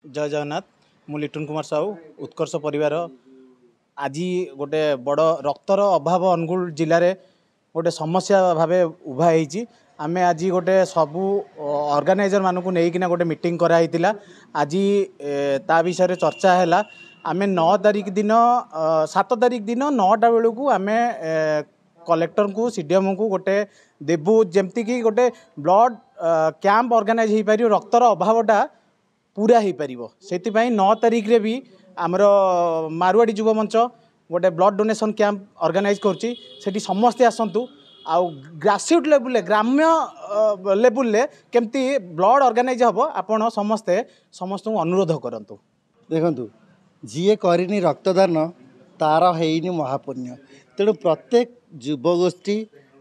जय जगन्नाथ मु लिटन कुमार साहू उत्कर्ष परिवार आज गोटे बड़ रक्तर अभाव अनुगुल जिले में गोटे समस्या भाव उभा होती आम आज गोटे सबू ऑर्गेनाइजर मानक नहीं गोटे मीटिंग कराई आज ता विषय चर्चा है आम 9 तारिख दिन 7 तारिख दिन 9टा बेलू आम कलेक्टर को सीडीएम को गोटे देवु जमती कि गोटे ब्लड कैंप ऑर्गेनाइज हो पार रक्तर अभावटा पूरा हो पार से 9 तारिख रे भी आमर मारवाड़ी युव मंच गोटे ब्लड डोनेशन कैंप ऑर्गेनाइज कर समस्ते आसतु आउ ग्रासरूट लेवल ग्राम्य लेवल केमती ब्लड ऑर्गेनाइज हम आपण समस्ते समस्त अनुरोध करंतु। देखंतु जी करनी रक्तदान तार है महापुण्य तेणु प्रत्येक युवगोष्ठी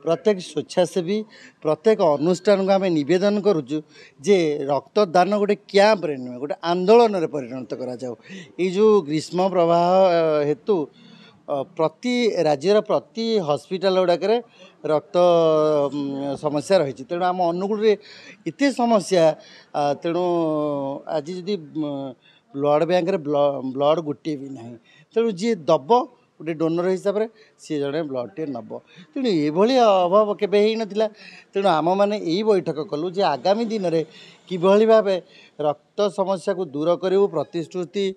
प्रत्येक स्वेच्छासेवी प्रत्येक अनुष्ठान को आम नवेदन करुचु जे रक्तदान गोटे कैंप रे नुहे गोटे आंदोलन रे परिणत करा जाऊ। ये जो ग्रीष्म प्रवाह हेतु प्रति राज्यर प्रति हॉस्पिटल गुड़ाक रक्त समस्या रही तेणु आम अनुगुल एत समस्या तेणु आज जदि ब्लड बैंक रे ब्लड गोटे भी ना तेणु जी दब गोटे डोनर हिसाब से सी जड़े ब्लड टे नब तेणु ये अभाव केवे ना तेणु आम मैंने यही बैठक कलु जे आगामी दिन में किभली भाव रक्त समस्या को दूर करूँ प्रतिश्रुति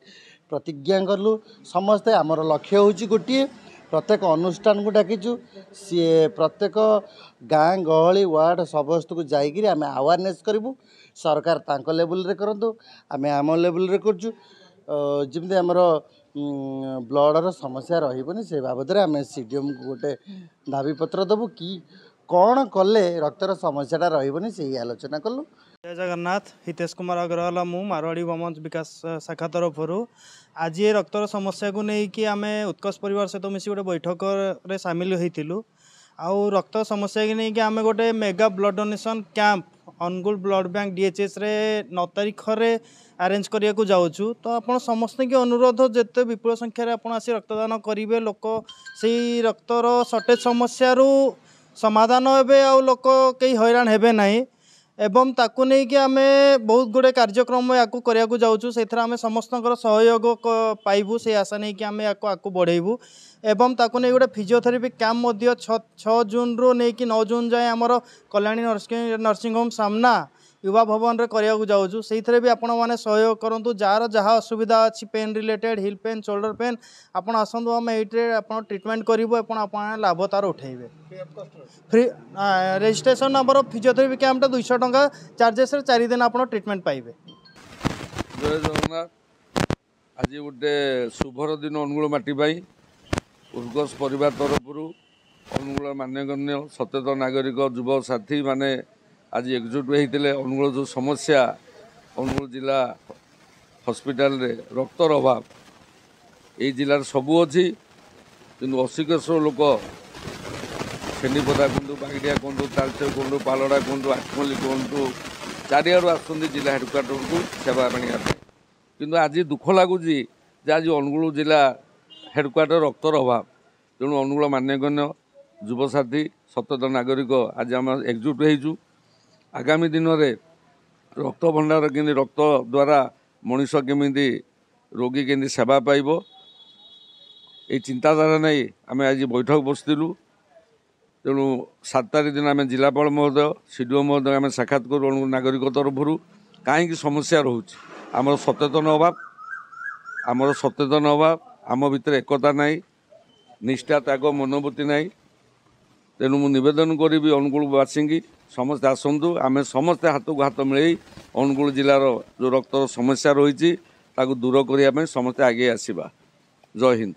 प्रतिज्ञा कलु समस्ते आमर लक्ष्य होची गोटे प्रत्येक अनुष्ठान को डाकिचु सी प्रत्येक गाँ गहली वार्ड समस्त को जाकि आम अवेयरनेस करूँ सरकार तांको लेवल रे करंतु आम आम लेवल रे करचु जमी आमर ब्लडर समस्या रही से बाबद आम सीडीएम को गोटे दाबीपत्र देवु कि कौन कले रक्तर समस्याटा रही से आलोचना कलु। जय जगन्नाथ हितेश कुमार अग्रवाल मु मारवाड़ी वमंच विकास शाखा तरफ आज ये रक्तर समस्या को लेकिन आम उत्कर्ष परिवार सहित मिसी गोटे बैठक रे सामिल होइतिलु आउ रक्त समस्या की नहीं कि आम गोटे mega blood donation camp Angul blood bank DHS रे 9 तारिख रे अरेंज करिया को जाऊँ तो आपण समस्त की अनुरोध जिते विपुल संख्यार आप आसी रक्तदान करेंगे लोक से रक्तर सर्टेज समस्या समाधान हे आ लोक कई हैरान हेबे नहीं एवं ताकू नहीं कि आम बहुत गुड़े कार्यक्रम या जाऊँ से आम समस्त सहयोग पाइबू से आशा नहीं कि आम या बढ़ेबू एवं ताकू नहीं गोटे फिजियोथेरापी कैंप 6 जून रू नहीं कि 9 जून जाए आमर कल्याणी नर्सिंग होम सामना युवा भवन रे करिया जाऊँ से भी आपण मैंने सहयोग करूँ जार जहाँ असुविधा अच्छी pain related heel pain shoulder pain आपड़ आसतु आम ये ट्रिटमेंट करूँ लाभ तार उठेबे free registration number physiotherapy camp 200 टंका चार्जेस 4 दिन आप ट्रिटमेंट पाइबे। जय जगन्नाथ आज गोटे शुभर दिन अनुगुल माटी उत्कर्ष परिवार तरफ अनुगुल मान्यगण्य सचेतन नागरिक युव साथी माने आज एकजुट होते अनुगुल जो समस्या अनुगुल जिला हॉस्पिटल रे रक्तर अभाव ये जिलार सबू अच्छी किंतु 80 लोक छेनीपदा कहतु बागड़िया कहतु तालचेर कहतु पालड़ा कहतु आठमल्ली कहतु चारिआडू आसुँच जिला हेडक्वार्टर को सेवा पाने किंतु आज दुख लगुच आज अनुगुल जिला हेडक्वार्टर रक्तर अभाव तेणु अनुगुल मान्यगण्य युवसाथी सचेतन नागरिक आज आम एकजुट होइचु आगामी दिन में रक्त भंडार केमी रक्त द्वारा मनीष केमी रोगी केमी सेवा पाइब ये चिंताधारा नहीं आम आज बैठक बसलु तेणु 7 तारिख दिन आम जिलापाल महोदय सीडीओ महोदय आम साक्षात करूँ नागरिक तरफ कहीं समस्या रोच आमर सचेतन अभाव आम भितर एकता नहीं निष्ठा त्याग मनोवृत्ति नहीं तेणु मु निवेदन करी अनुगुलवासी की समस्ते आसतु आम समस्ते हाथ को हाथ मिले अनुगुल जिलार जो रक्तर समस्या रही दूर करने समस्ते आगे आसवा। जय हिंद।